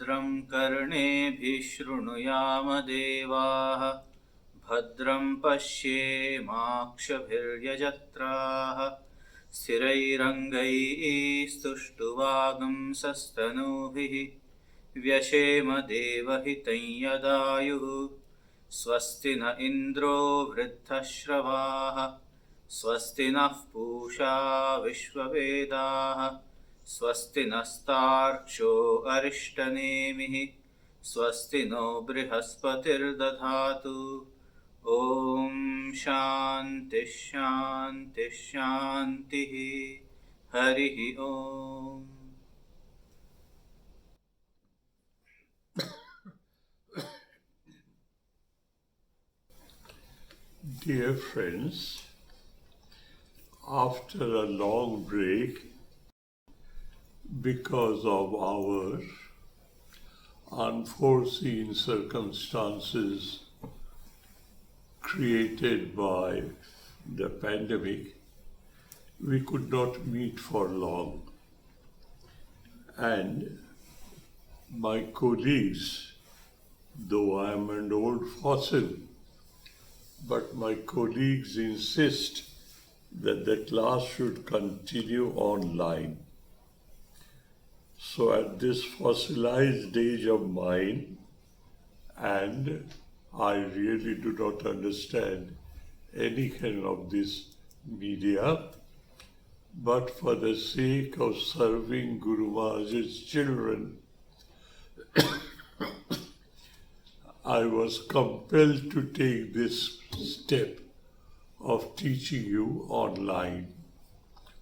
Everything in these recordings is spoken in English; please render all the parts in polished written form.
भद्रं कर्णेभिः शृणुयाम देवाः भद्रं पश्येमाक्षभिर्यजत्राः स्थिरैरङ्गैस्तुष्टुवागुंसस्तनूभिः व्यशेम देवहितं यदायुः स्वस्ति न इन्द्रो वृद्धश्रवाः स्वस्ति नः पूषा विश्ववेदाः स्वस्ति नस्तार्क्ष्यो अरिष्टनेमिः स्वस्ति नो बृहस्पतिर्दधातु। ॐ शान्ति शान्ति शान्तिः। हरिः ॐ। Dear friends, after a long break, because of our unforeseen circumstances created by the pandemic, we could not meet for long. And my colleagues, though I am an old fossil, but my colleagues insist that the class should continue online. So at this fossilized age of mine, and I really do not understand any kind of this media, but for the sake of serving Guru Maharaj's children, I was compelled to take this step of teaching you online,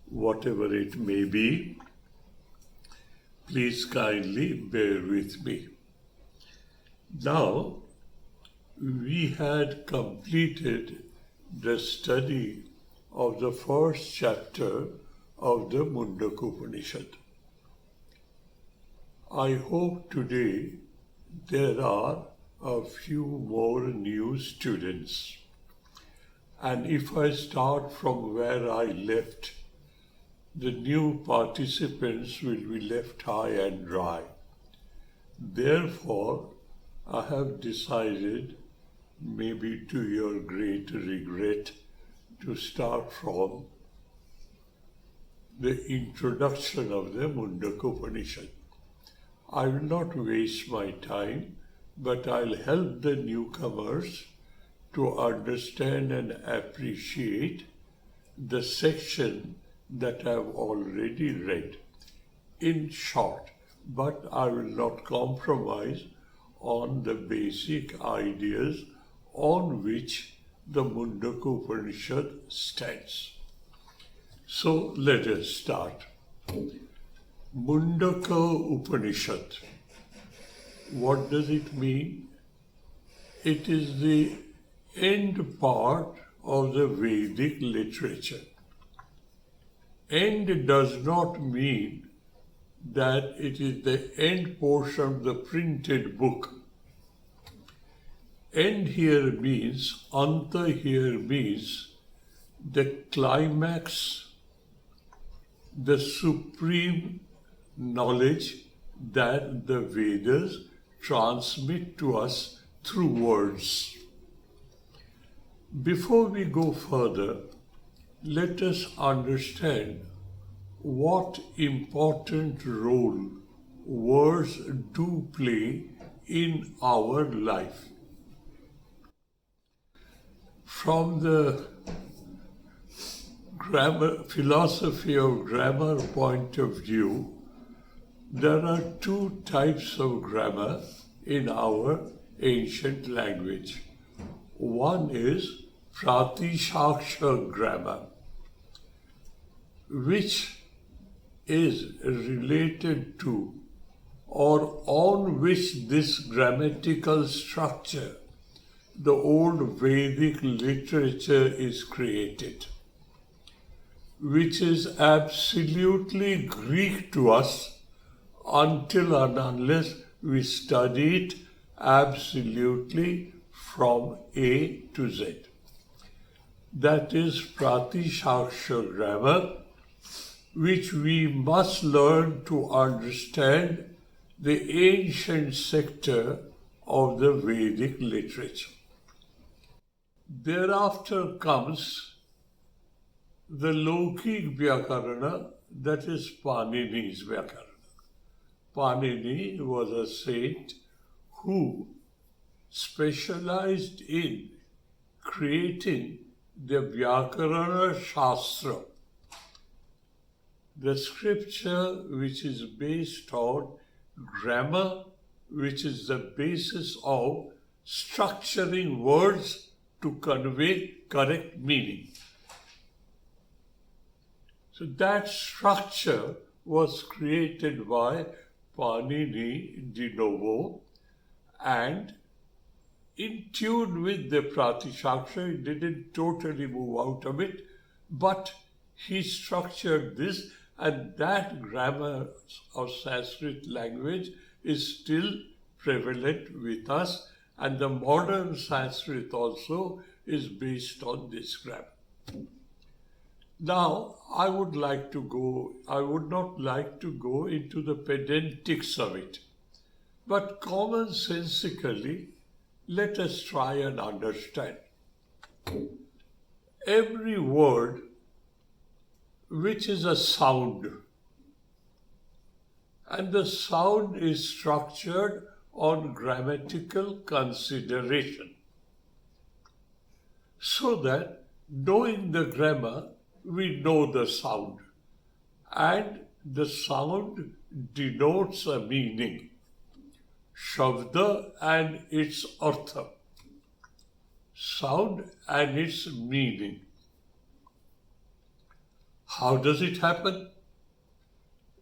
whatever it may be. Please kindly bear with me. Now, we had completed the study of the first chapter of the Mundaka Upanishad. I hope today there are a few more new students. And if I start from where I left, the new participants will be left high and dry. Therefore, I have decided, maybe to your great regret, to start from the introduction of the Mundaka Upanishad. I will not waste my time, but I'll help the newcomers to understand and appreciate the section that I've already read. In short, but I will not compromise on the basic ideas on which the Mundaka Upanishad stands. So let us start. Mundaka Upanishad. What does it mean? It is the end part of the Vedic literature. End does not mean that it is the end portion of the printed book. End here means, anta here means the climax, the supreme knowledge that the Vedas transmit to us through words. Before we go further, let us understand what important role words do play in our life. From the philosophy of grammar point of view, there are two types of grammar in our ancient language. One is Pratishaksha grammar, which is related to or on which this grammatical structure, the old Vedic literature, is created, which is absolutely Greek to us until and unless we study it absolutely from A to Z. That is Pratishaksha grammar, which we must learn to understand the ancient sector of the Vedic literature. Thereafter comes the Lokik Vyakarana, that is Panini's Vyakarana. Panini was a saint who specialized in creating the Vyakarana Shastra, the scripture which is based on grammar, which is the basis of structuring words to convey correct meaning. So that structure was created by Panini de novo, and in tune with the Pratishaksha, he didn't totally move out of it, but he structured this, and that grammar of Sanskrit language is still prevalent with us, and the modern Sanskrit also is based on this grammar. Now, I would not like to go into the pedantics of it, but commonsensically, let us try and understand. Every word which is a sound, and the sound is structured on grammatical consideration, so that knowing the grammar, we know the sound, and the sound denotes a meaning, shabda and its artha, sound and its meaning. How does it happen?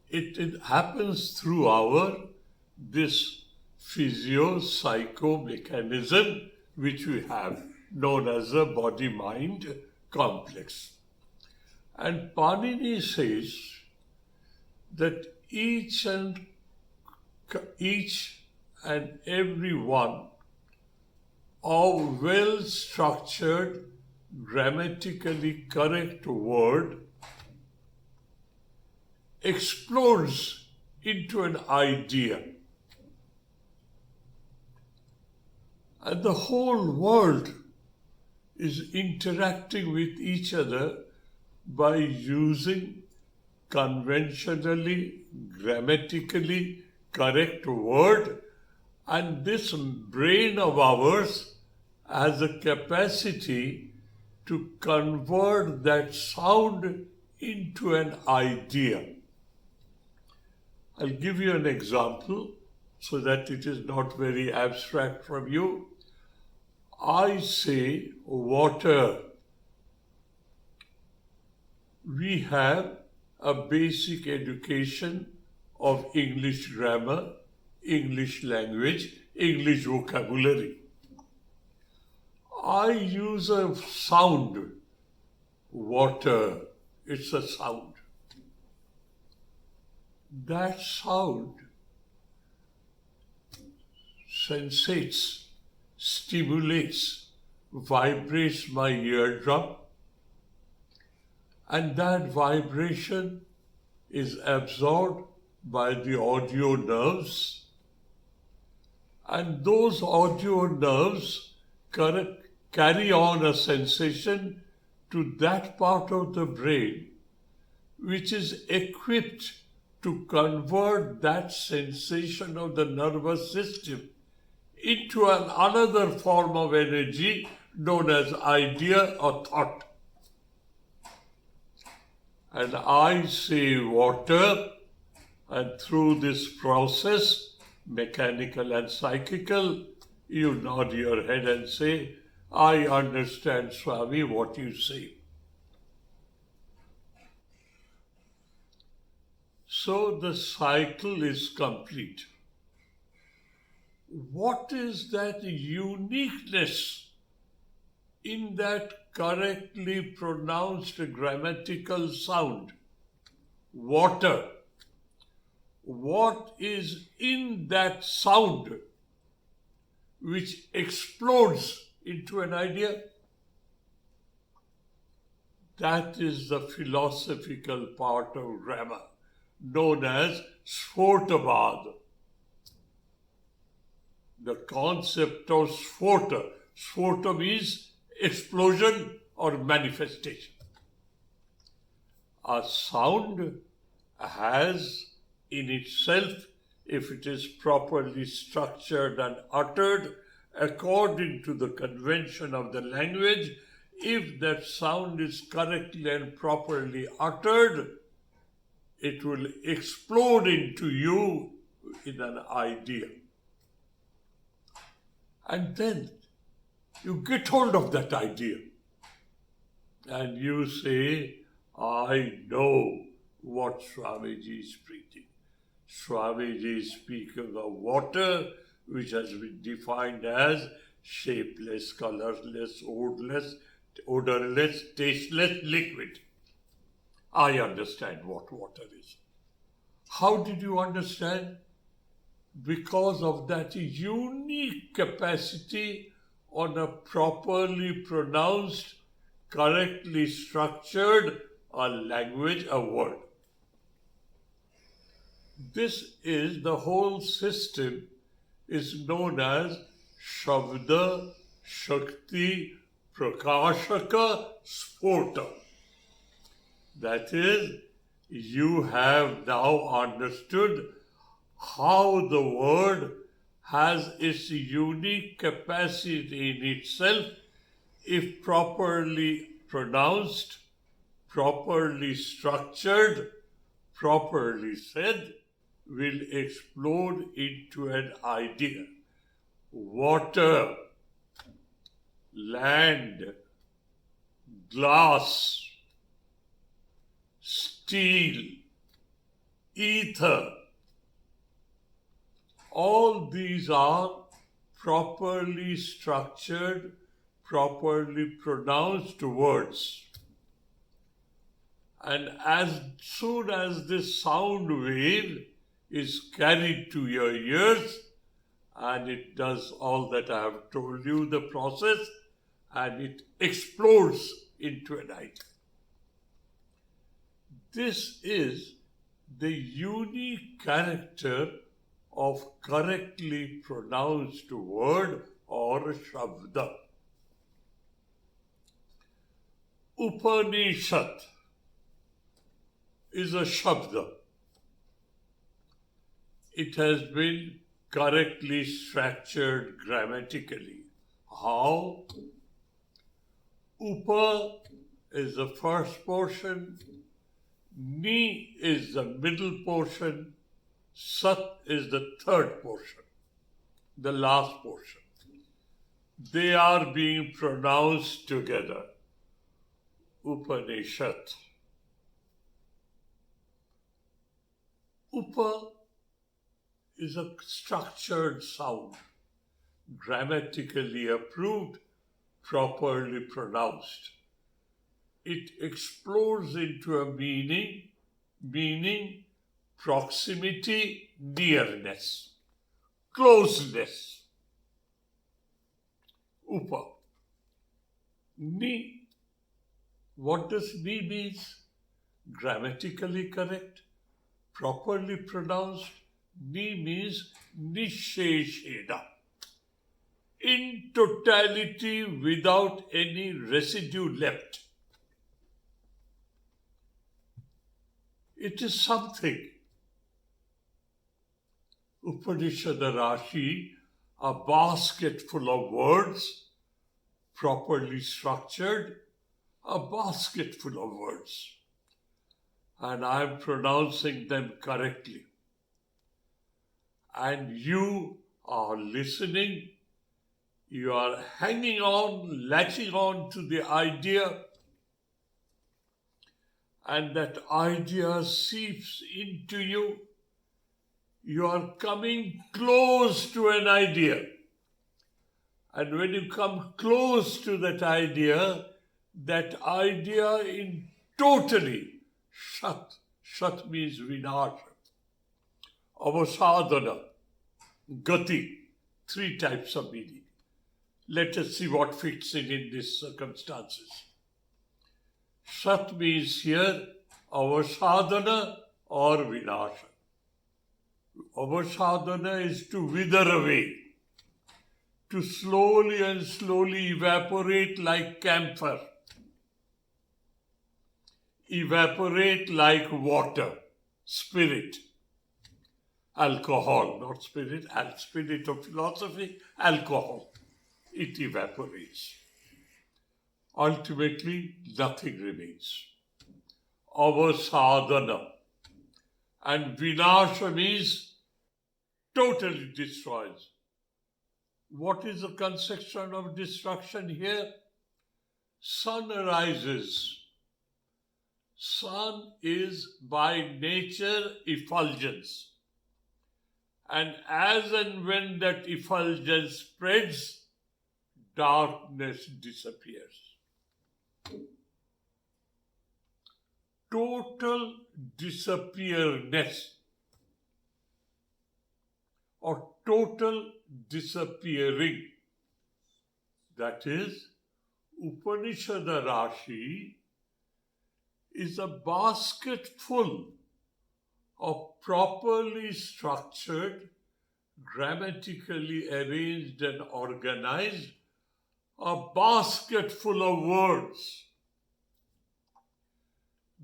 It happens through this physio-psycho mechanism which we have, known as the body-mind complex. And Panini says that each and every one of well-structured, grammatically correct word explodes into an idea. And the whole world is interacting with each other by using conventionally, grammatically correct word, and this brain of ours has a capacity to convert that sound into an idea. I'll give you an example so that it is not very abstract from you. I say water. We have a basic education of English grammar, English language, English vocabulary. I use a sound, water, it's a sound. That sound sensates, stimulates, vibrates my eardrum, and that vibration is absorbed by the audio nerves, and those audio nerves carry on a sensation to that part of the brain which is equipped to convert that sensation of the nervous system into another form of energy known as idea or thought. And I say water, and through this process, mechanical and psychical, you nod your head and say, I understand, Swami, what you say. So the cycle is complete. What is that uniqueness in that correctly pronounced grammatical sound? Water. What is in that sound which explodes into an idea? That is the philosophical part of grammar, known as Sphotavad. the concept of sphota. Sphota means explosion or manifestation. A sound has in itself, if it is properly structured and uttered according to the convention of the language, if that sound is correctly and properly uttered, it will explode into you in an idea. And then you get hold of that idea and you say, I know what Swamiji is preaching. Swamiji is speaking of water, which has been defined as shapeless, colorless, odorless, tasteless liquid. I understand what water is. How did you understand? Because of that unique capacity on a properly pronounced, correctly structured a language, a word. This is the whole system is known as Shabda, Shakti, Prakashaka, Sphota. That is, you have now understood how the word has its unique capacity in itself, if properly pronounced, properly structured, properly said, will explode into an idea. Water, land, glass, steel, ether, all these are properly structured, properly pronounced words. And as soon as this sound wave is carried to your ears, and it does all that I have told you, the process, and it explodes into an idea. This is the unique character of correctly pronounced word or shabda. Upanishad is a shabda. It has been correctly structured grammatically. How? Upa is the first portion, Ni is the middle portion, Sat is the third portion, the last portion. They are being pronounced together. Upanishad. Upa is a structured sound, grammatically approved, properly pronounced. It explodes into a meaning, proximity, nearness, closeness. Upa. Ni. What does ni mean? Grammatically correct, properly pronounced. Ni means nishesheda. In totality, without any residue left. It is something. Upanishad Rashi, a basket full of words, properly structured, a basket full of words. And I am pronouncing them correctly. And you are listening, you are hanging on, latching on to the idea, and that idea seeps into you. You are coming close to an idea. And when you come close to that idea in totally, Shat means vinasha, avasadhana, gati, 3 types of meaning. Let us see what fits in these circumstances. Sat means here avasadhana or vinasha. Avasadhana is to wither away, to slowly and slowly evaporate like camphor, evaporate like water, spirit, alcohol, not spirit, spirit of philosophy, alcohol. It evaporates. Ultimately, nothing remains. Avasadhana. And vinasha means totally destroys. What is the conception of destruction here? Sun arises. Sun is by nature effulgence. And as and when that effulgence spreads, darkness disappears. Total disappearness or total disappearing. That is, Upanishada Rashi is a basket full of properly structured, grammatically arranged and organized, a basket full of words.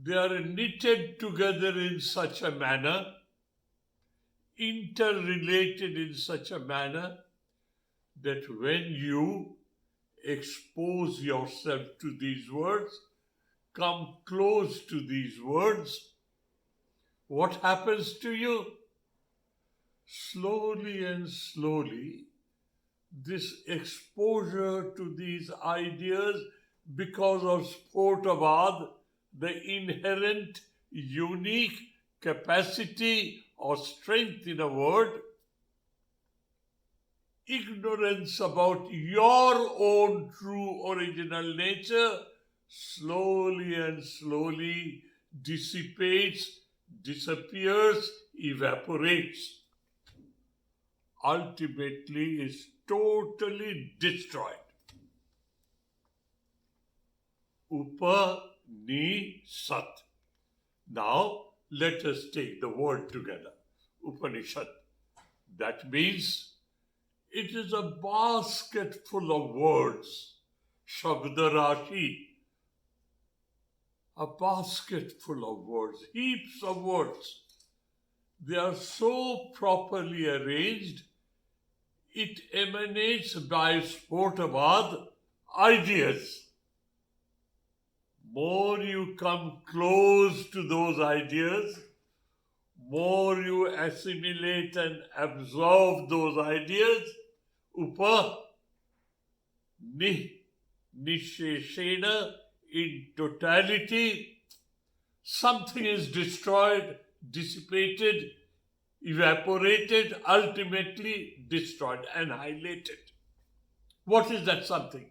They are knitted together in such a manner, interrelated in such a manner, that when you expose yourself to these words, come close to these words, what happens to you? Slowly and slowly, this exposure to these ideas, because of Spotavad, the inherent unique capacity or strength in a word, ignorance about your own true original nature slowly and slowly dissipates, disappears, evaporates. Ultimately is totally destroyed. Upanishad. Now let us take the word together. Upanishad. That means it is a basket full of words. Shabdarashi. A basket full of words, heaps of words. They are so properly arranged, it emanates by Spotavad ideas. More you come close to those ideas, more you assimilate and absorb those ideas. Upa, nisheshena, in totality, something is destroyed, dissipated, evaporated, ultimately destroyed, annihilated. What is that something?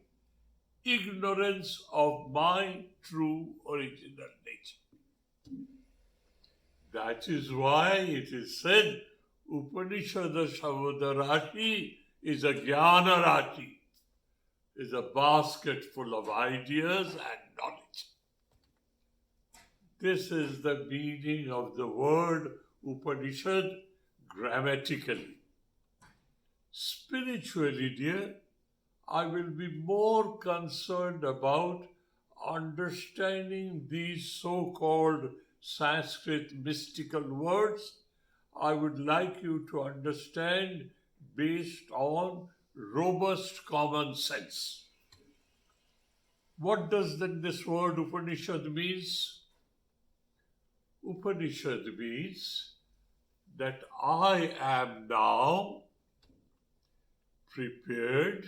Ignorance of my true original nature. That is why it is said, Upanishada Shabdarashi is a Jnana Rashi, is a basket full of ideas and knowledge. This is the meaning of the word Upanishad grammatically. Spiritually, dear, I will be more concerned about understanding these so-called Sanskrit mystical words. I would like you to understand based on robust common sense. What does then this word Upanishad means? Upanishad means that I am now prepared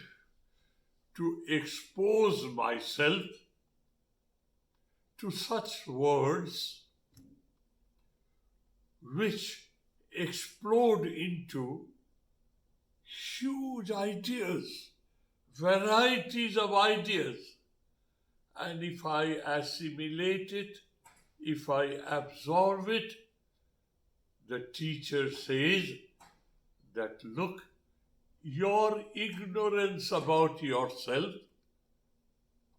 to expose myself to such words which explode into huge ideas, varieties of ideas. And if I assimilate it, if I absorb it, the teacher says that, look, your ignorance about yourself,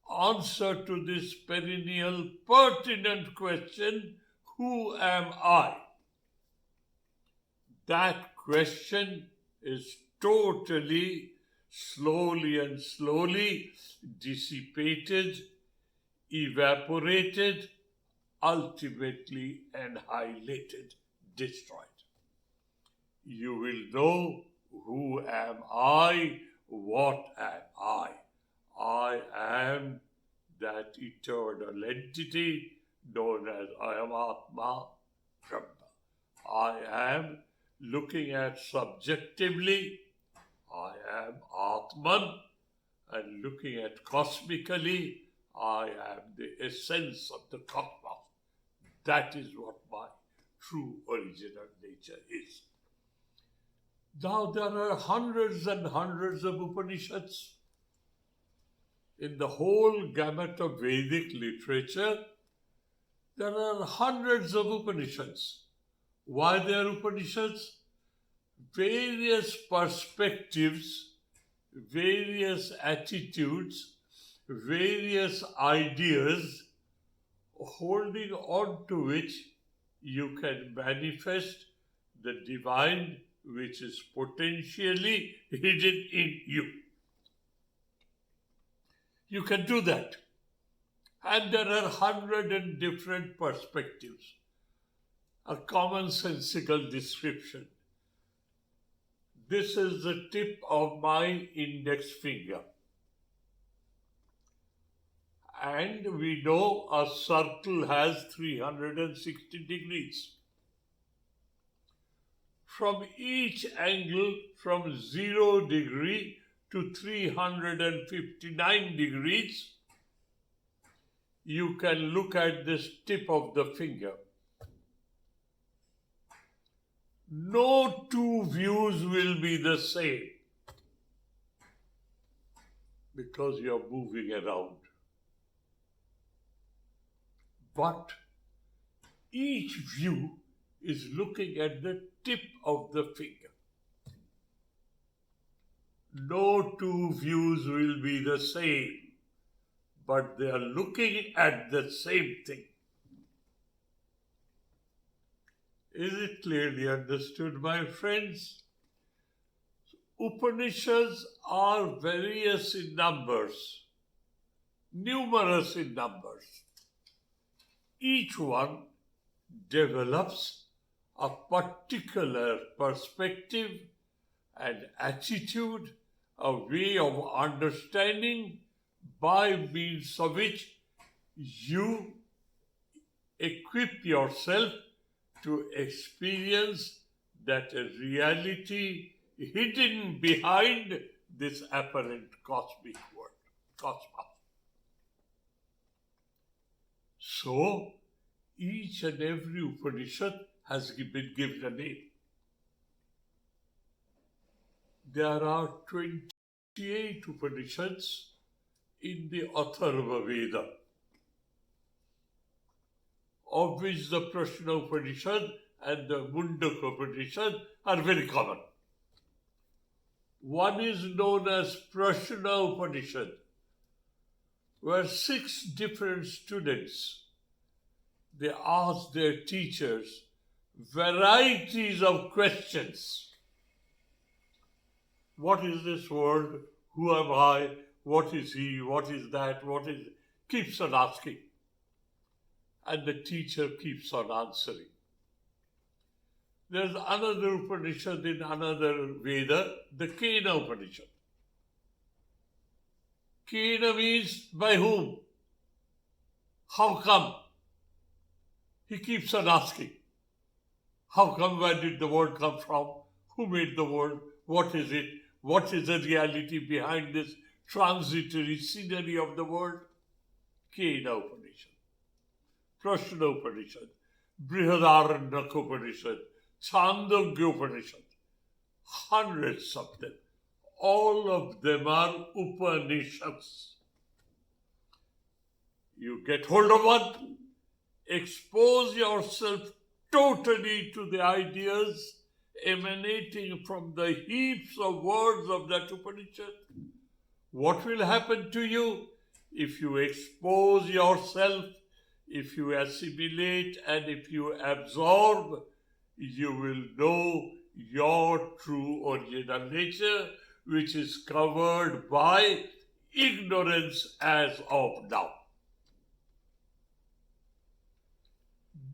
answer to this perennial, pertinent question, who am I? That question is totally slowly and slowly dissipated, evaporated, ultimately annihilated, destroyed. You will know who am I, what am I. I am that eternal entity known as I am Atma Brahma. I am looking at subjectively, I am Atman, and looking at cosmically, I am the essence of the cosmos. That is what my true original nature is. Now there are hundreds and hundreds of Upanishads. In the whole gamut of Vedic literature, there are hundreds of Upanishads. Why they are Upanishads? Various perspectives, various attitudes, various ideas holding on to which you can manifest the divine which is potentially hidden in you. You can do that. And there are 100 different perspectives. A commonsensical description. This is the tip of my index finger. And we know a circle has 360 degrees. From each angle, from 0 degree to 359 degrees, you can look at this tip of the finger. No two views will be the same because you are moving around. But each view is looking at the tip of the finger. No two views will be the same, but they are looking at the same thing. Is it clearly understood, my friends? Upanishads are various in numbers, numerous in numbers. Each one develops a particular perspective and attitude, a way of understanding by means of which you equip yourself to experience that reality hidden behind this apparent cosmic world, cosmos. So, each and every Upanishad has been given a name. There are 28 Upanishads in the Atharva Veda, of which the Prashna Upanishad and the Mundaka Upanishad are very common. One is known as Prashna Upanishad, where 6 different students, they ask their teachers varieties of questions. What is this world? Who am I? What is he? What is that? What is it? Keeps on asking. And the teacher keeps on answering. There's another Upanishad in another Veda, the Kena Upanishad. Kena means by whom? How come? He keeps on asking. How come? Where did the world come from? Who made the world? What is it? What is the reality behind this transitory scenery of the world? Kena Upanishad, Prashna Upanishad, Brihadaranyaka Upanishad, Chandogya Upanishad. Hundreds of them. All of them are Upanishads. You get hold of one, expose yourself totally to the ideas emanating from the heaps of words of that Upanishad. What will happen to you if you expose yourself, if you assimilate, and if you absorb? You will know your true original nature, which is covered by ignorance as of now.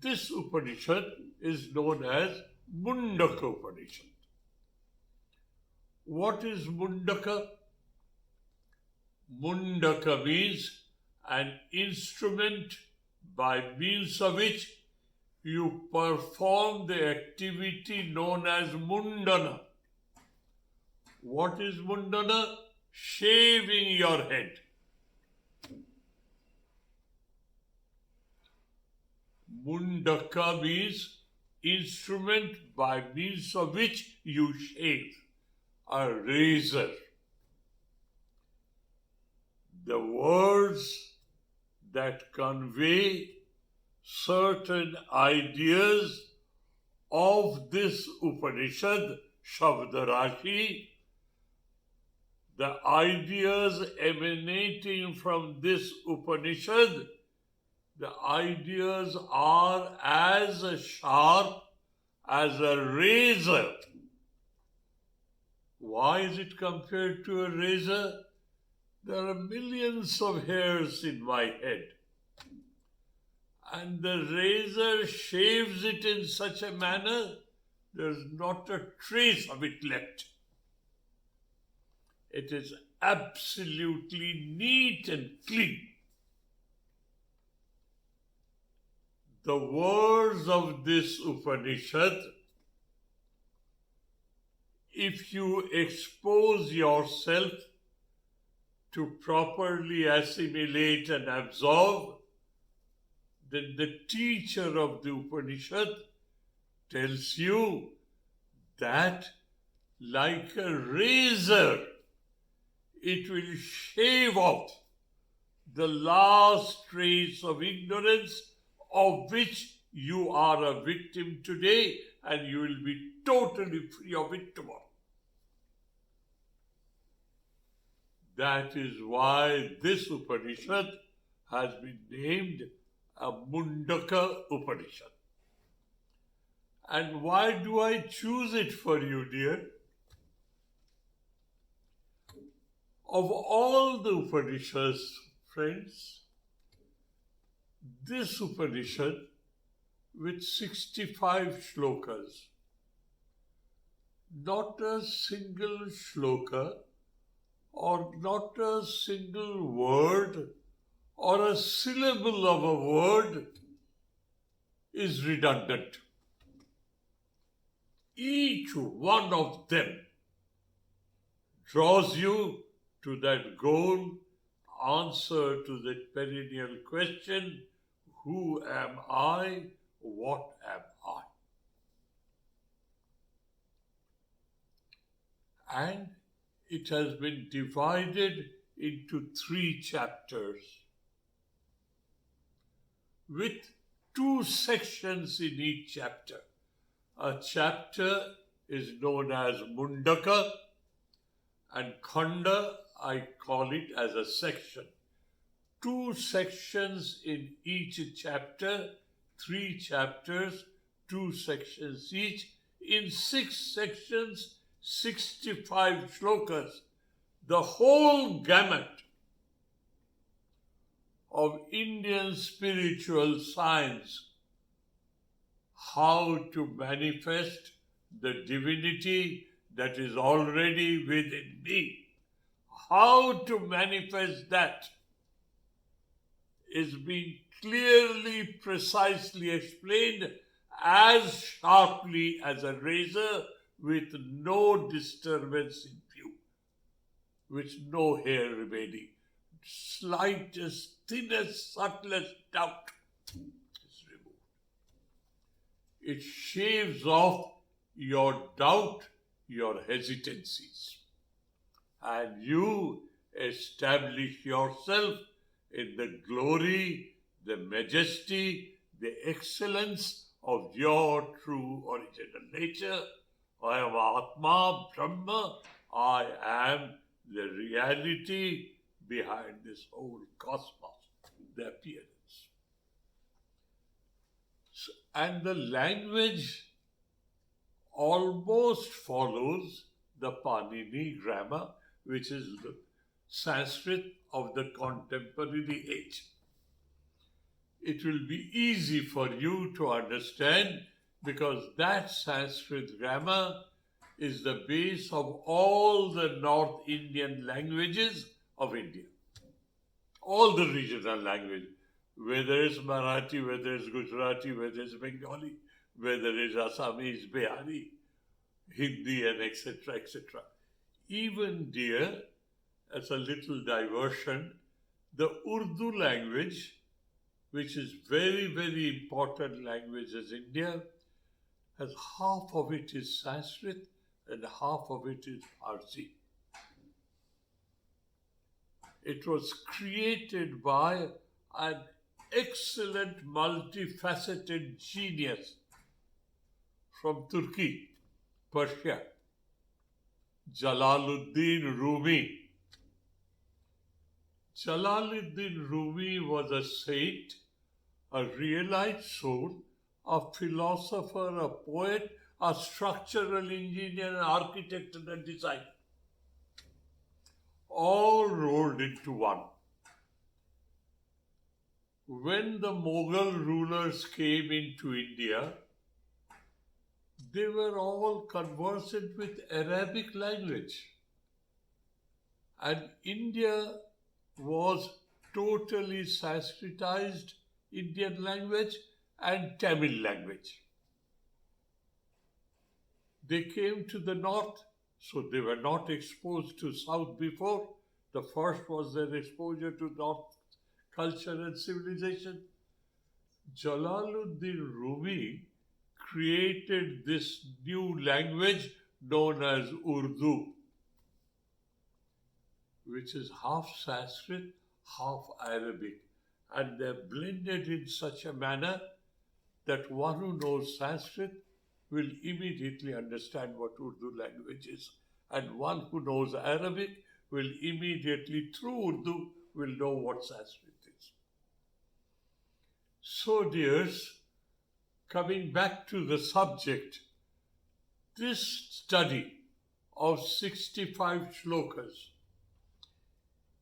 This Upanishad is known as Mundaka Upanishad. What is Mundaka? Mundaka means an instrument by means of which you perform the activity known as Mundana. What is Mundana? Shaving your head. Mundaka means instrument by means of which you shave. A razor. The words that convey certain ideas of this Upanishad, Shabdarashi, the ideas emanating from this Upanishad, the ideas are as sharp as a razor. Why is it compared to a razor? There are millions of hairs in my head. And the razor shaves it in such a manner, there's not a trace of it left. It is absolutely neat and clean. The words of this Upanishad, if you expose yourself to properly assimilate and absorb, then the teacher of the Upanishad tells you that like a razor, it will shave off the last trace of ignorance of which you are a victim today, and you will be totally free of it tomorrow. That is why this Upanishad has been named a Mundaka Upanishad. And why do I choose it for you, dear? Of all the Upanishads, friends, this Upanishad with 65 shlokas, not a single shloka or not a single word or a syllable of a word is redundant. Each one of them draws you to that goal, answer to that perennial question, who am I? What am I? And it has been divided into 3 chapters with 2 sections in each chapter. A chapter is known as Mundaka, and Khanda, I call it as a section. 2 sections in each chapter, 3 chapters, 2 sections each. In 6 sections, 65 shlokas. The whole gamut of Indian spiritual science, how to manifest the divinity that is already within me. How to manifest that is being clearly, precisely explained as sharply as a razor with no disturbance in view, with no hair remaining. Slightest, thinnest, subtlest doubt is removed. It shaves off your doubt, your hesitancies, and you establish yourself in the glory, the majesty, the excellence of your true original nature. I am Atma, Brahma. I am the reality behind this whole cosmos, the appearance. And the language almost follows the Panini grammar, which is the Sanskrit of the contemporary age. It will be easy for you to understand because that Sanskrit grammar is the base of all the North Indian languages of India. All the regional languages, whether it's Marathi, whether it's Gujarati, whether it's Bengali, whether it's Assamese, Bihari, Hindi, and etc., etc. Even, dear, as a little diversion, the Urdu language, which is very, very important language as India, has half of it is Sanskrit and half of it is Farsi. It was created by an excellent, multifaceted genius from Turkey, Persia, Jalaluddin Rumi. Jalaluddin Rumi was a saint, a realized soul, a philosopher, a poet, a structural engineer, an architect, and a designer. All rolled into one. When the Mughal rulers came into India, they were all conversant with Arabic language. And India was totally Sanskritized Indian language and Tamil language. They came to the north, so they were not exposed to south before. The first was their exposure to north culture and civilization. Jalaluddin Rumi created this new language known as Urdu, which is half Sanskrit, half Arabic. And they're blended in such a manner that one who knows Sanskrit will immediately understand what Urdu language is. And one who knows Arabic will immediately, through Urdu, will know what Sanskrit is. So, dears, coming back to the subject, this study of 65 shlokas,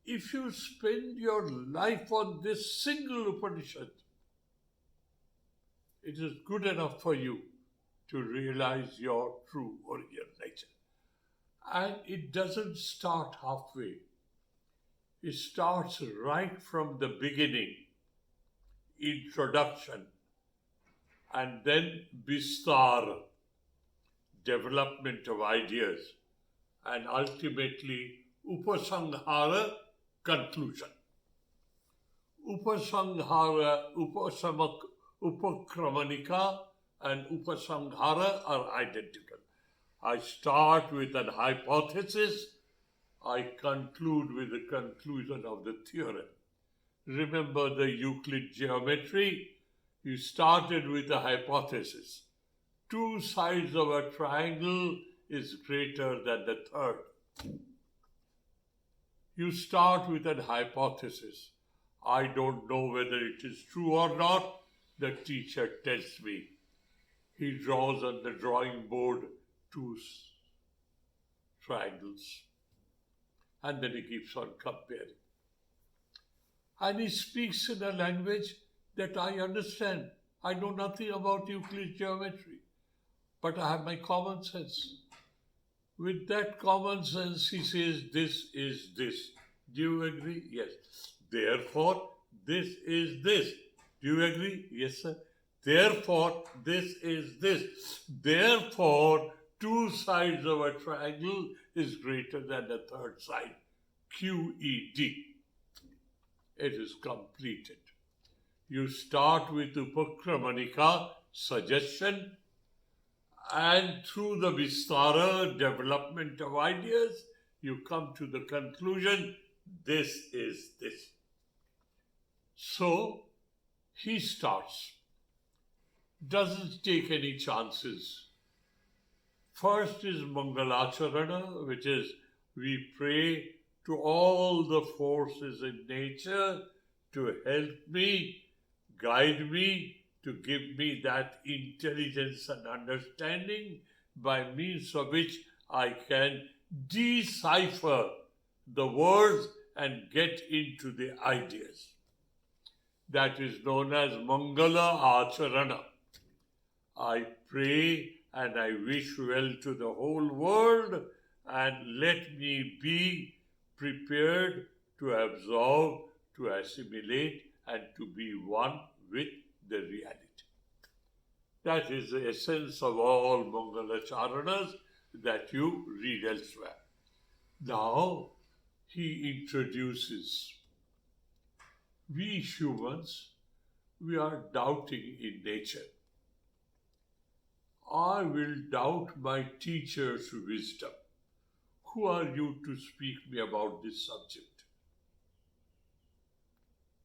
if you spend your life on this single Upanishad, it is good enough for you to realize your true original nature. And it doesn't start halfway. It starts right from the beginning, introduction, and then Vistar, development of ideas, and ultimately Upasanghara, conclusion. Upasanghara, Upakramanika, and Upasanghara are identical. I start with an hypothesis, I conclude with the conclusion of the theorem. Remember the Euclid geometry? You started with a hypothesis. Two sides of a triangle is greater than the third. You start with an hypothesis. I don't know whether it is true or not. The teacher tells me. He draws on the drawing board two triangles. And then he keeps on comparing. And he speaks in a language that I understand. I know nothing about Euclid geometry, but I have my common sense. With that common sense, he says, this is this. Do you agree? Yes. Therefore, this is this. Do you agree? Yes, sir. Therefore, this is this. Therefore, two sides of a triangle is greater than the third side. QED. It is completed. You start with Upakramanika, suggestion, and through the Vistara, development of ideas, you come to the conclusion, this is this. So, he starts. Doesn't take any chances. First is Mangalacharana, which is we pray to all the forces in nature to help me, guide me, to give me that intelligence and understanding by means of which I can decipher the words and get into the ideas. That is known as Mangala Acharana. I pray and I wish well to the whole world, and let me be prepared to absorb, to assimilate, and to be one with the reality. That is the essence of all Mangala Charanas that you read elsewhere. Now, he introduces, we humans, we are doubting in nature. I will doubt my teacher's wisdom. Who are you to speak me about this subject?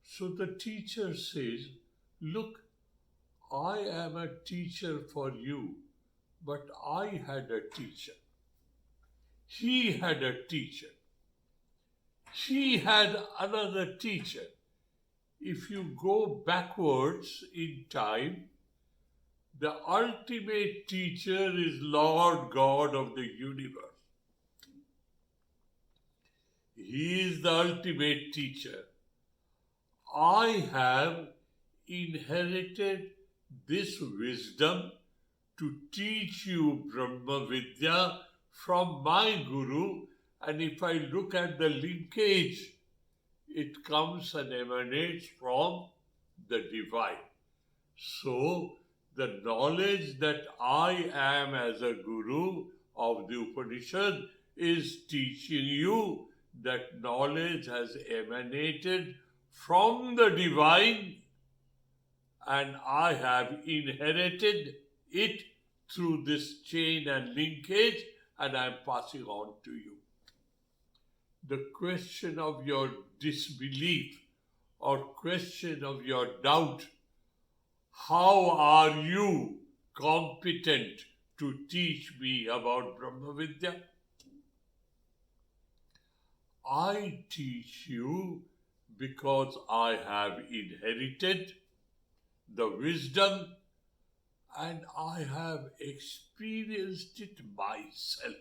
So the teacher says, look, I am a teacher for you, but I had a teacher. He had a teacher. He had another teacher. If you go backwards in time, the ultimate teacher is Lord God of the universe. He is the ultimate teacher. I have inherited this wisdom to teach you Brahma Vidya from my Guru, and if I look at the linkage, it comes and emanates from the divine. So, the knowledge that I am as a Guru of the Upanishad is teaching you that knowledge has emanated from the divine, and I have inherited it through this chain and linkage, and I am passing on to you. The question of your disbelief or question of your doubt, how are you competent to teach me about Brahma Vidya? I teach you because I have inherited the wisdom and I have experienced it myself.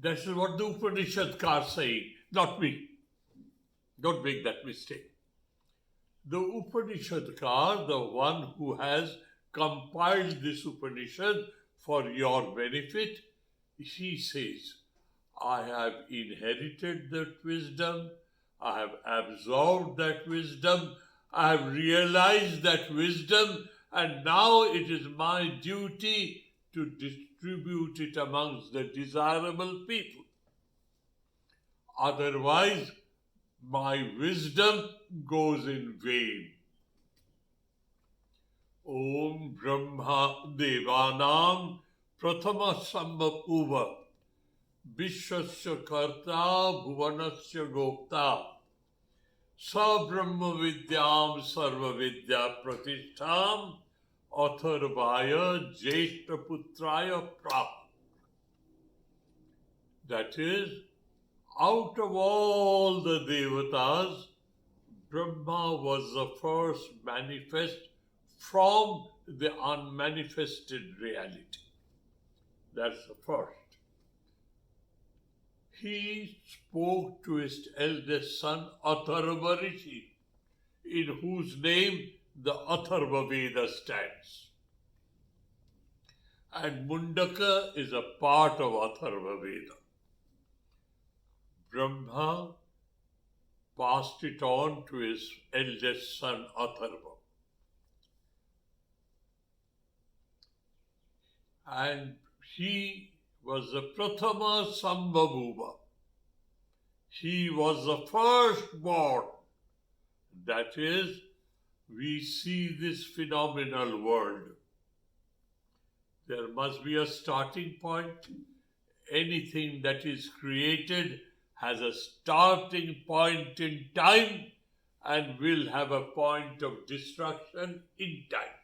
That is what the Upanishads are saying, not me. Don't make that mistake. The Upanishadkar, the one who has compiled this Upanishad for your benefit, he says, I have inherited that wisdom, I have absorbed that wisdom, I have realized that wisdom, and now it is my duty to distribute it amongst the desirable people. Otherwise, my wisdom goes in vain. Om Brahma Devanam Prathama Sambhapuva Vishwasya Karta Bhuvanasya Gopta Sa Brahma Vidyam Sarva Vidya Pratishtham Atharvaya Jeshta Putraya Prap. That is, out of all the devatas, Brahma was the first manifest from the unmanifested reality. That's the first. He spoke to his eldest son, Atharva Rishi, in whose name the Atharva Veda stands. And Mundaka is a part of Atharva Veda. Brahma passed it on to his eldest son Atharva. And he was the Prathama Sambhavuva. He was the firstborn. That is, we see this phenomenal world. There must be a starting point. Anything that is created has a starting point in time and will have a point of destruction in time.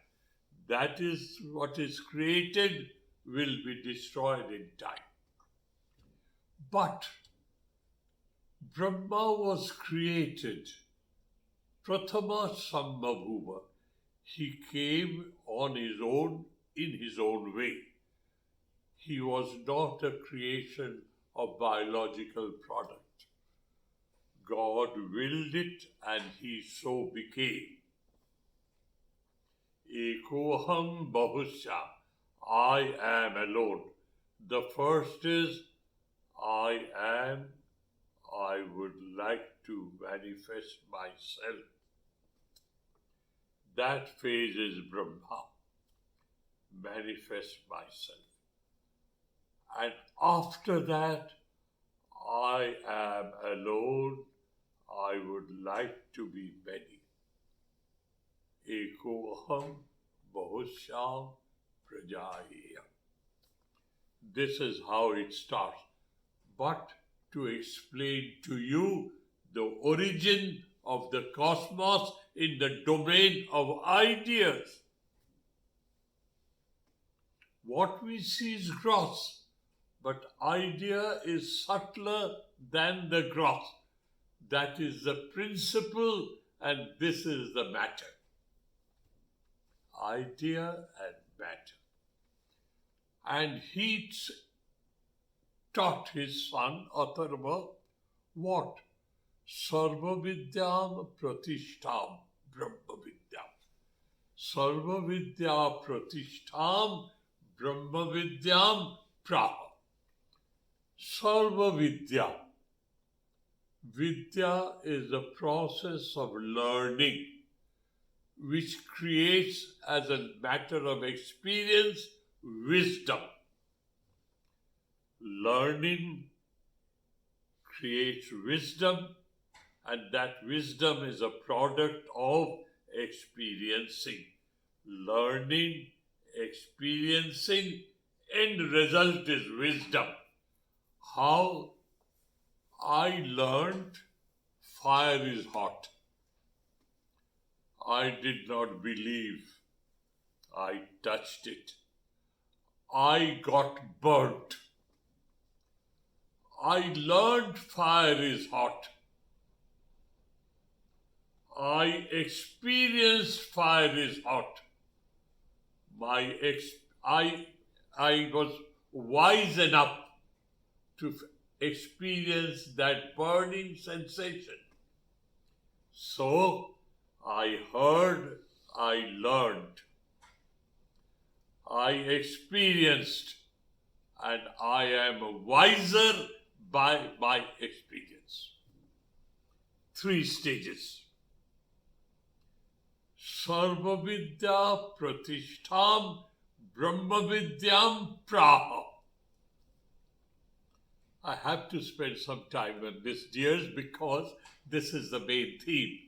That is, what is created will be destroyed in time. But Brahma was created, Prathama Sambhavuva. He came on his own, in his own way. He was not a creation of biological product. God willed it and he so became. Ekoham bahusya, I am alone. The first is, I am, I would like to manifest myself. That phase is Brahma, manifest myself. And after that, I am alone, I would like to be many. Ekoham bahusyam prajaya. This is how it starts. But to explain to you the origin of the cosmos in the domain of ideas. What we see is gross, but idea is subtler than the gross. That is the principle and this is the matter. Idea and matter. And he taught his son, Atharva, what? Sarva Vidyam Pratishtam Brahma Vidyam. Sarva Vidya Pratishtam Brahma Vidyam Praha. Sarva Vidya. Vidya is the process of learning, which creates, as a matter of experience, wisdom. Learning creates wisdom, and that wisdom is a product of experiencing. Learning, experiencing, end result is wisdom. How? I learned fire is hot. I did not believe. I touched it. I got burnt. I learned fire is hot. I experienced fire is hot. I was wise enough to experience that burning sensation. So I heard, I learned, I experienced, and I am wiser by my experience. 3 stages. Sarva Vidya Pratishtam Brahma Vidyam Praha. I have to spend some time on this, dears, because this is the main theme.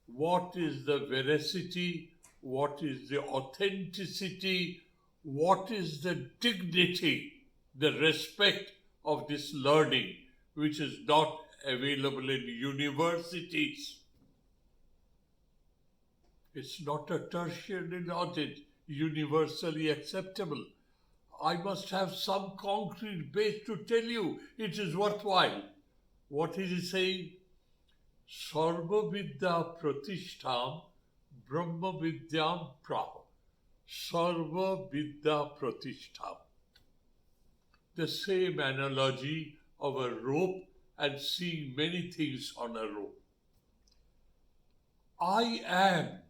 What is the veracity? What is the authenticity? What is the dignity, the respect of this learning, which is not available in universities? It's not a tertiary knowledge, universally acceptable. I must have some concrete base to tell you it is worthwhile. What is he saying? Sarva Vidya Pratishtam Brahma Vidyam Praha. Sarva Vidya Pratishtam. The same analogy of a rope and seeing many things on a rope. I am.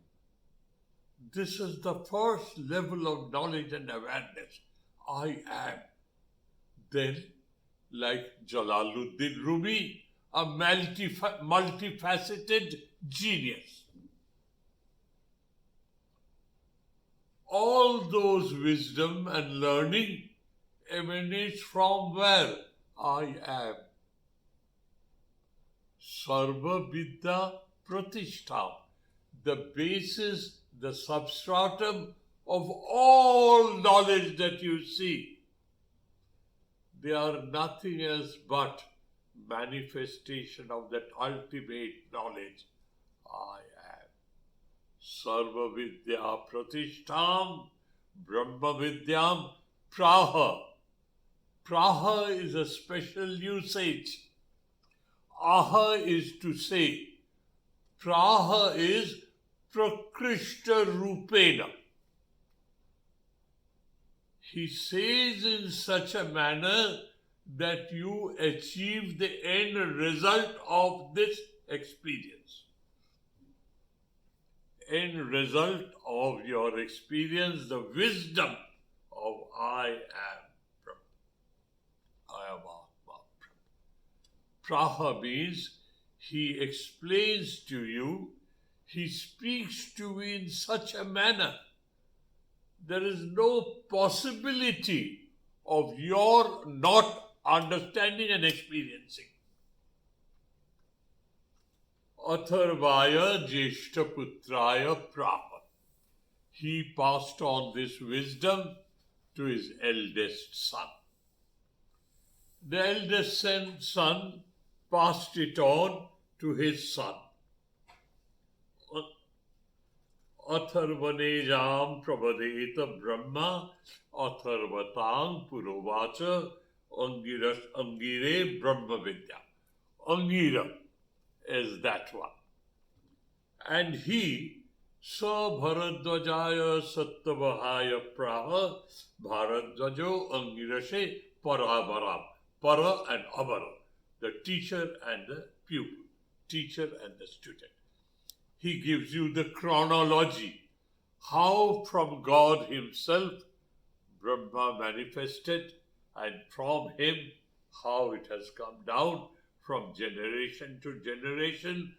This is the first level of knowledge and awareness. I am. Then, like Jalaluddin Rumi, a multifaceted genius. All those wisdom and learning emanates from where? I am. Sarva Vidya Pratishtam. The basis, the substratum of all knowledge that you see. They are nothing else but manifestation of that ultimate knowledge. I am. Sarva Vidya Pratishtam Brahma Vidyam Praha. Praha is a special usage. Aha is to say. Praha is Prakrishta Rupena. he says in such a manner that you achieve the end result of this experience. End result of your experience, the wisdom of I am Brahma. I am Atma Brahma. Praha means he explains to you, he speaks to you in such a manner. There is no possibility of your not understanding and experiencing. Atharvaya Jeshtaputraya Praha. He passed on this wisdom to his eldest son. The eldest son passed it on to his son. Atharvanejam prabhadeta brahma atharvatang purovacha angire brahma vidya. Angira is that one. And he, sa bharadvajaya sattavahaya praha bharadvajo angirashe paravaram. Para and avara, the teacher and the pupil, teacher and the student. He gives you the chronology, how from God himself Brahma manifested, and from him how it has come down from generation to generation.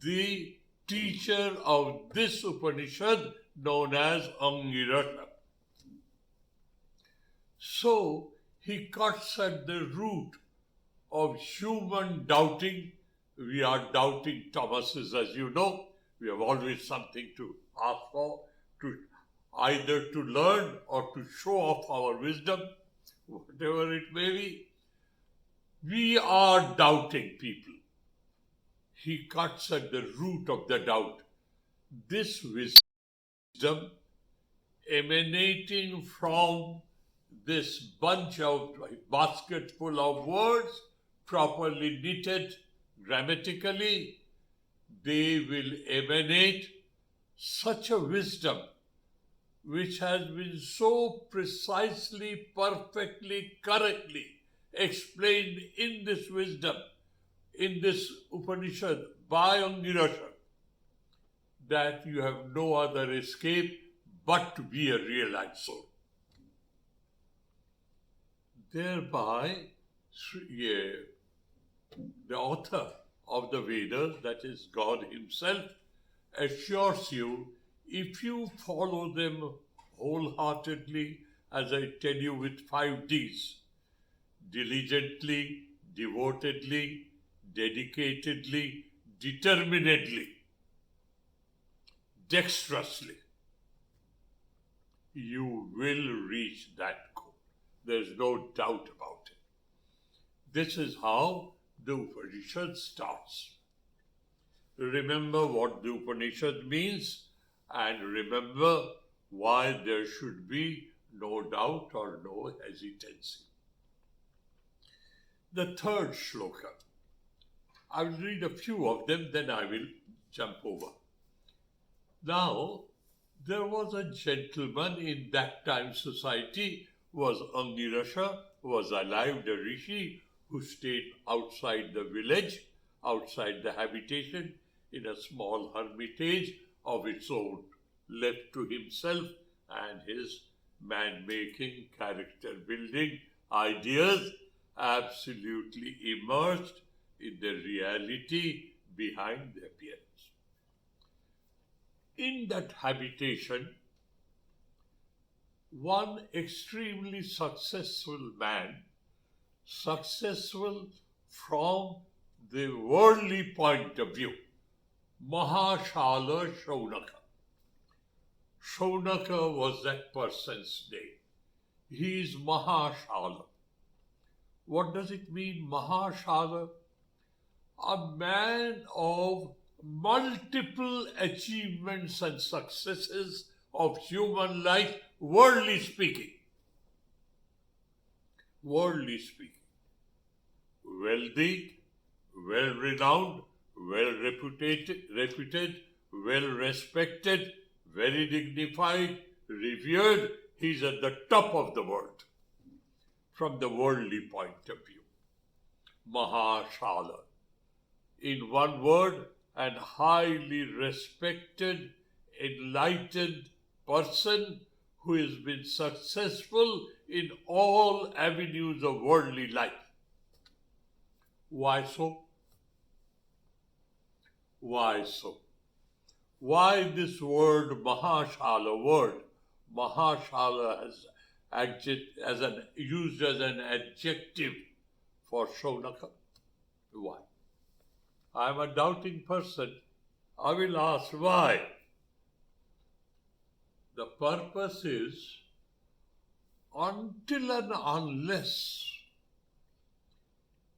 The teacher of this Upanishad known as Angirasha. So he cuts at the root of human doubting. We are doubting Thomases, as you know. We have always something to ask for, to either to learn or to show off our wisdom, whatever it may be. We are doubting people. He cuts at the root of the doubt. This wisdom emanating from this bunch of basket full of words, properly knitted grammatically, they will emanate such a wisdom which has been so precisely, perfectly, correctly explained in this wisdom, in this Upanishad by Angirasha, that you have no other escape but to be a realized soul. Thereby, the author of the Vedas, that is God himself, assures you, if you follow them wholeheartedly, as I tell you with 5 Ds, diligently, devotedly, dedicatedly, determinedly, dexterously, you will reach that goal. There's no doubt about it. This is how the Upanishad starts. Remember what the Upanishad means and remember why there should be no doubt or no hesitancy. The third shloka. I will read a few of them, then I will jump over. Now, there was a gentleman in that time society, was Angirasha, was alive, the rishi, who stayed outside the village, outside the habitation, in a small hermitage of its own, left to himself and his man-making, character-building ideas, absolutely immersed in the reality behind the appearance. In that habitation, one extremely successful man, successful from the worldly point of view, Mahashala Saunaka. Saunaka was that person's name. He is Mahashala. What does it mean, Mahashala? A man of multiple achievements and successes of human life, worldly speaking. Worldly speaking. Wealthy, well-renowned, well-reputed, well-respected, very dignified, revered He's at the top of the world from the worldly point of view. Mahashala. In one word, an highly respected, enlightened person who has been successful in all avenues of worldly life. Why so? Why so? Why this word Mahashala word? Mahashala used as an adjective for Saunaka. Why? I am a doubting person. I will ask why. The purpose is, until and unless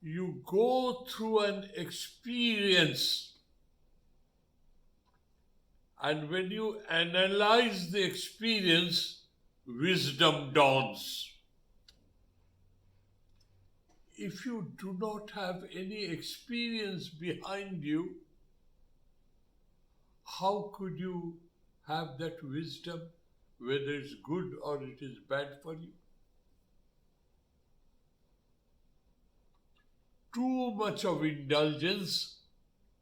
you go through an experience, and when you analyze the experience, wisdom dawns. If you do not have any experience behind you, how could you have that wisdom, whether it's good or it is bad for you? Too much of indulgence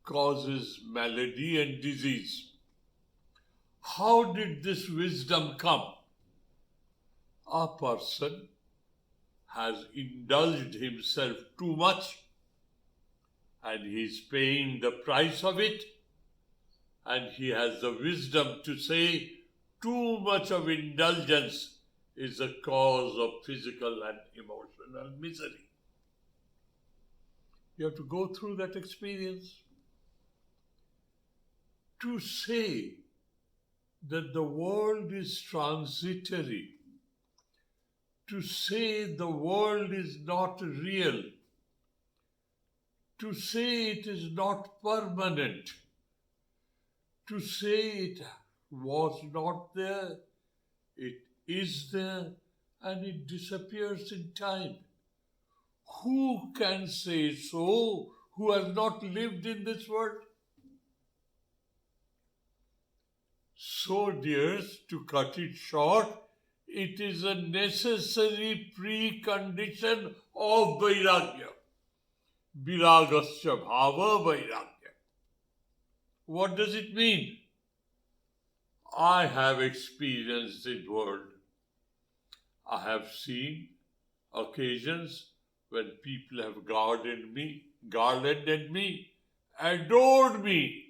causes malady and disease. How did this wisdom come? A person has indulged himself too much and he is paying the price of it, and he has the wisdom to say too much of indulgence is a cause of physical and emotional misery. You have to go through that experience. To say that the world is transitory, to say the world is not real, to say it is not permanent, to say it was not there, it is there, and it disappears in time. Who can say so who has not lived in this world? So, dears, to cut it short, it is a necessary precondition of vairagya. Viragasya bhava vairagya. What does it mean? I have experienced the world. I have seen occasions when people have garlanded me, adored me.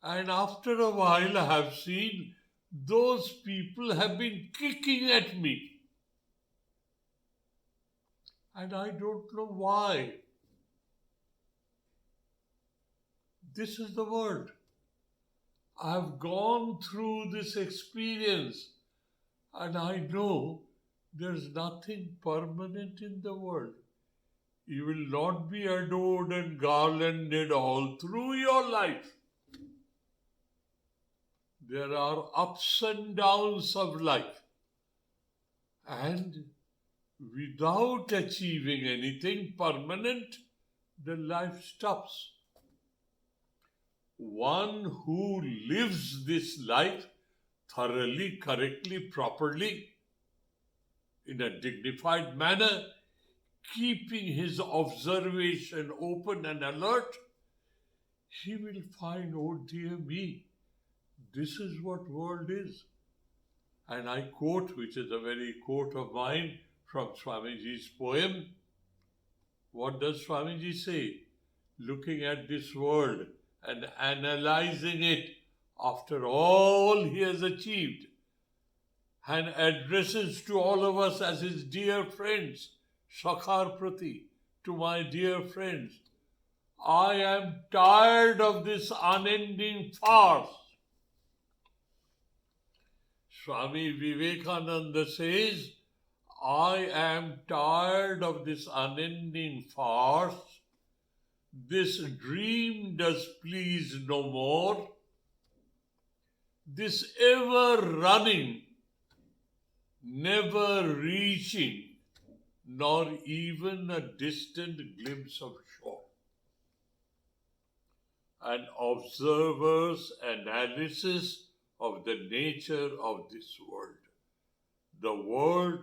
And after a while I have seen those people have been kicking at me. And I don't know why. This is the world. I have gone through this experience and I know there's nothing permanent in the world. You will not be adored and garlanded all through your life. There are ups and downs of life. And without achieving anything permanent, the life stops. One who lives this life thoroughly, correctly, properly, in a dignified manner, keeping his observation open and alert, he will find, oh dear me, this is what world is. And I quote, which is a very quote of mine from Swamiji's poem. What does Swamiji say? Looking at this world and analyzing it after all he has achieved, and addresses to all of us as his dear friends, Shakhar Prati, to my dear friends, I am tired of this unending farce. Swami Vivekananda says, I am tired of this unending farce. This dream does please no more. This ever running, never reaching, nor even a distant glimpse of shore. An observer's analysis of the nature of this world. The world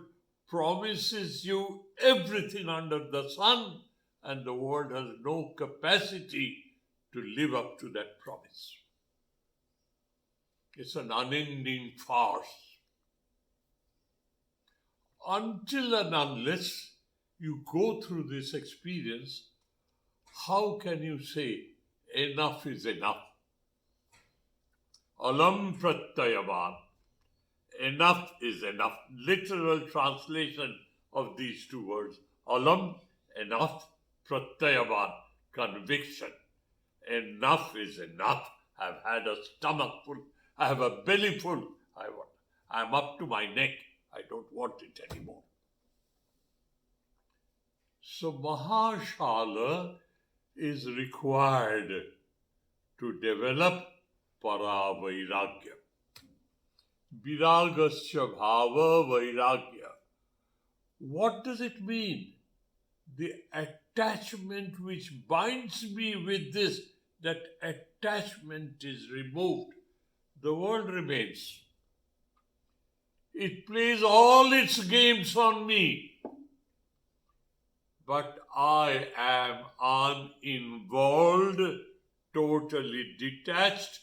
promises you everything under the sun, and the world has no capacity to live up to that promise. It's an unending farce. Until and unless you go through this experience, how can you say enough is enough? Alam pratyayavan. Enough is enough. Literal translation of these two words. Alam, enough. Pratyayavan, conviction. Enough is enough. I've had a stomach full. I have a belly full. I'm up to my neck. I don't want it anymore. So Mahashala is required to develop para-vairagya. Viragasya bhava vairagya. What does it mean? The attachment which binds me with this, that attachment is removed. The world remains. It plays all its games on me. But I am uninvolved, totally detached,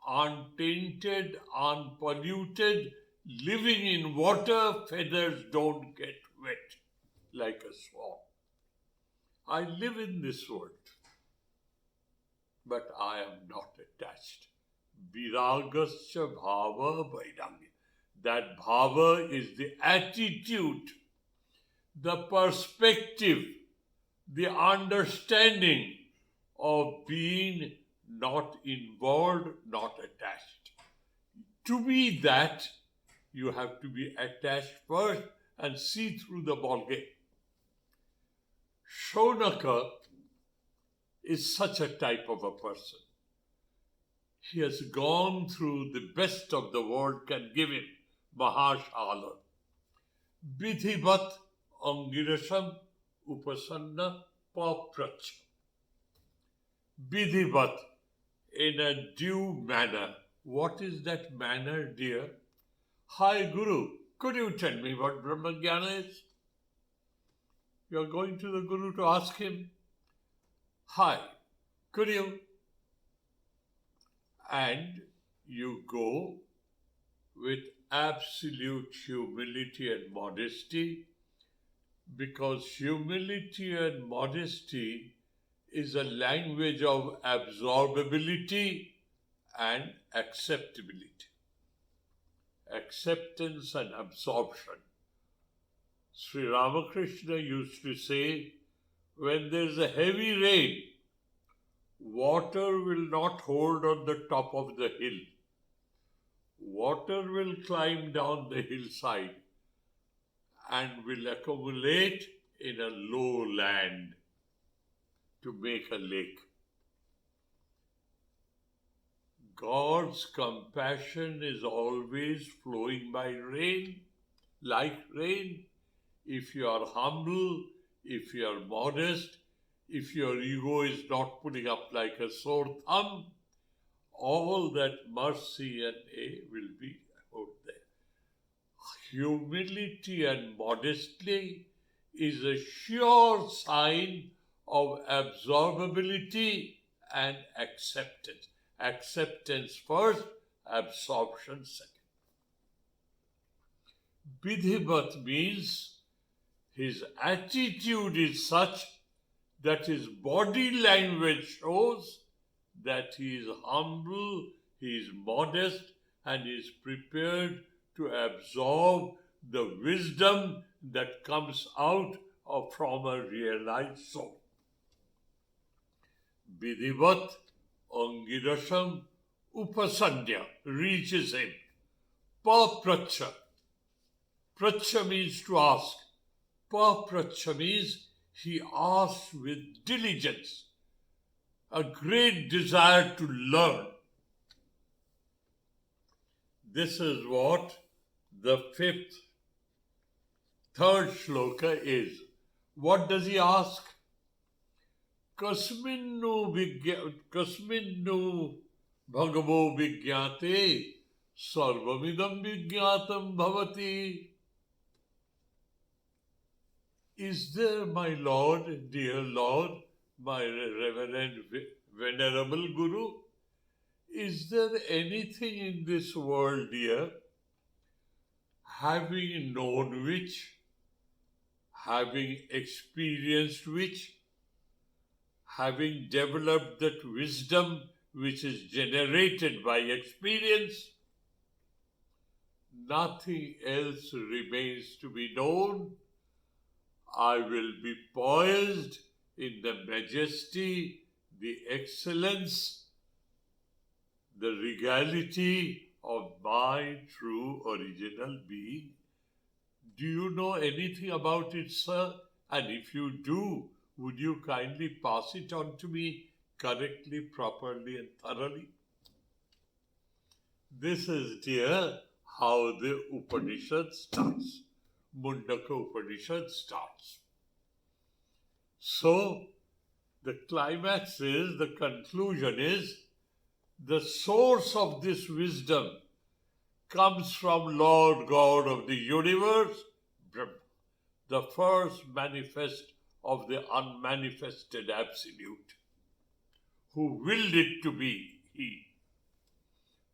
untainted, unpolluted, living in water, feathers don't get wet like a swan. I live in this world, but I am not attached. Viragasya bhava vairagya. That bhava is the attitude, the perspective, the understanding of being not involved, not attached. To be that, you have to be attached first and see through the ballgame. Saunaka is such a type of a person. He has gone through the best of the world can give him, Mahashala. Vidhivat angirasam upasanna paprach. Vidhivat, in a due manner. What is that manner, dear? Hi, Guru, could you tell me what Brahmajnana is? You are going to the Guru to ask him, hi, could you? And you go with absolute humility and modesty, because humility and modesty is a language of absorbability and acceptability. Acceptance and absorption. Sri Ramakrishna used to say, when there is a heavy rain, water will not hold on the top of the hill. Water will climb down the hillside and will accumulate in a low land to make a lake. God's compassion is always flowing by rain, like rain. If you are humble, if you are modest, if your ego is not putting up like a sore thumb, all that mercy and aid will be out there. Humility and modesty is a sure sign of absorbability and acceptance. Acceptance first, absorption second. Vidhivat means his attitude is such that his body language shows that he is humble, he is modest, and he is prepared to absorb the wisdom that comes out from a realized soul. Vidhivat angirasam upasandya reaches him. Papracha. Pracha means to ask. Papracha means he asks with diligence, a great desire to learn. This is what the third shloka is. What does he ask? Kasminnu bhagavo vigyate Sarvamidam vijñātam bhavati. Is there, my Lord, dear Lord, my reverend, venerable Guru, is there anything in this world, dear, having known which, having experienced which, having developed that wisdom which is generated by experience, nothing else remains to be known. I will be poised in the majesty, the excellence, the regality of my true original being. Do you know anything about it, sir? And if you do, would you kindly pass it on to me correctly, properly, and thoroughly? This is, dear, how the Upanishad starts. Mundaka Upanishad starts. So, the climax is, the conclusion is, the source of this wisdom comes from Lord God of the universe, Brahma, the first manifest of the unmanifested Absolute, who willed it to be He.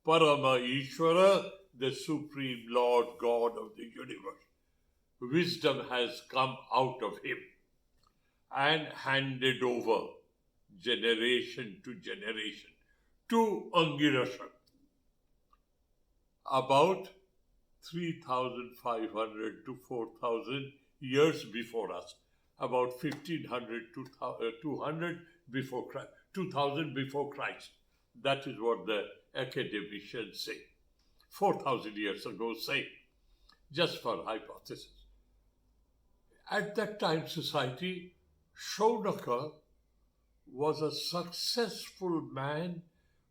Parama Ishvara, the Supreme Lord God of the universe. Wisdom has come out of Him and handed over generation to generation to Angirasa. About 3,500 to 4,000 years before us, about 1,500 to 200 before Christ, 2,000 before Christ. That is what the academicians say. 4,000 years ago, say, just for hypothesis. At that time, society, Saunaka was a successful man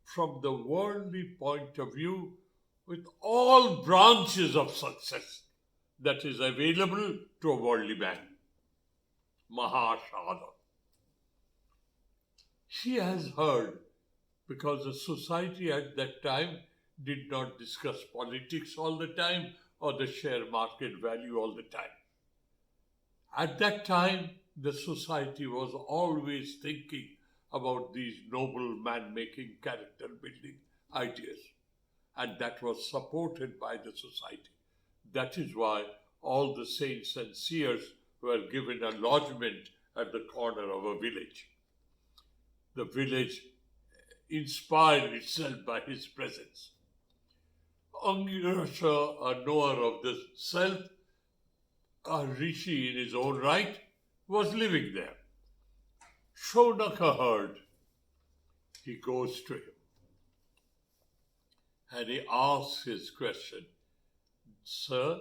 from the worldly point of view, with all branches of success that is available to a worldly man. Mahashada. He has heard, because the society at that time did not discuss politics all the time or the share market value all the time. At that time, the society was always thinking about these noble man-making, character-building ideas. And that was supported by the society. That is why all the saints and seers were given a lodgment at the corner of a village. The village inspired itself by his presence. Angirasa, a knower of the self, a rishi in his own right, was living there. Saunaka heard. He goes to him and he asks his question. Sir,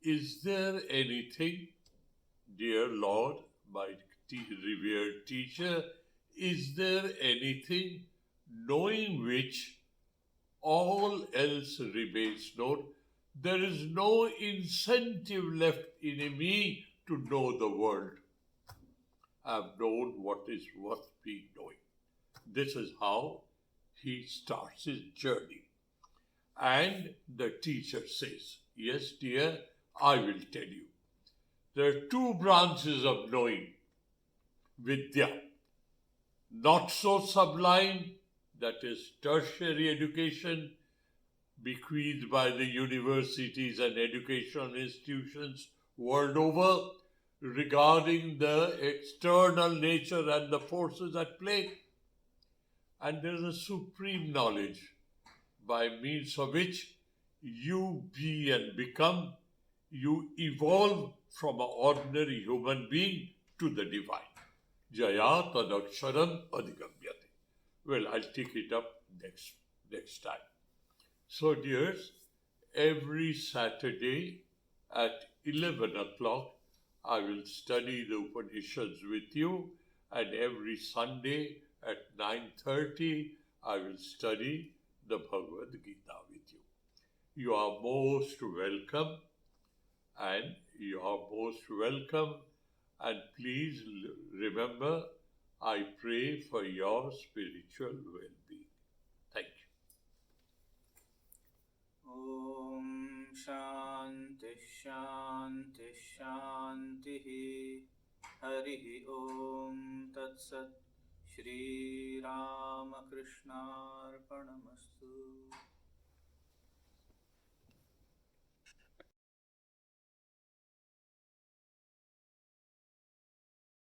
is there anything, dear Lord, my revered teacher, is there anything knowing which all else remains known? There is no incentive left in me to know the world. I have known what is worth being knowing. This is how he starts his journey. And the teacher says, yes, dear, I will tell you. There are two branches of knowing. Vidya, not so sublime, that is tertiary education, bequeathed by the universities and educational institutions world over, regarding the external nature and the forces at play. And there is a supreme knowledge by means of which you be and become, you evolve from an ordinary human being to the divine. Jaya tadaksharam adhigamyate. Well, I'll take it up next time. So, dears, every Saturday at 11 o'clock, I will study the Upanishads with you, and every Sunday at 9:30, I will study the Bhagavad Gita with you. You are most welcome, and please remember, I pray for your spiritual well-being. Thank you. ॐ शान्तिः शान्तिः शान्तिः हरिः ॐ तत्सत् श्रीरामकृष्णार्पणमस्तु।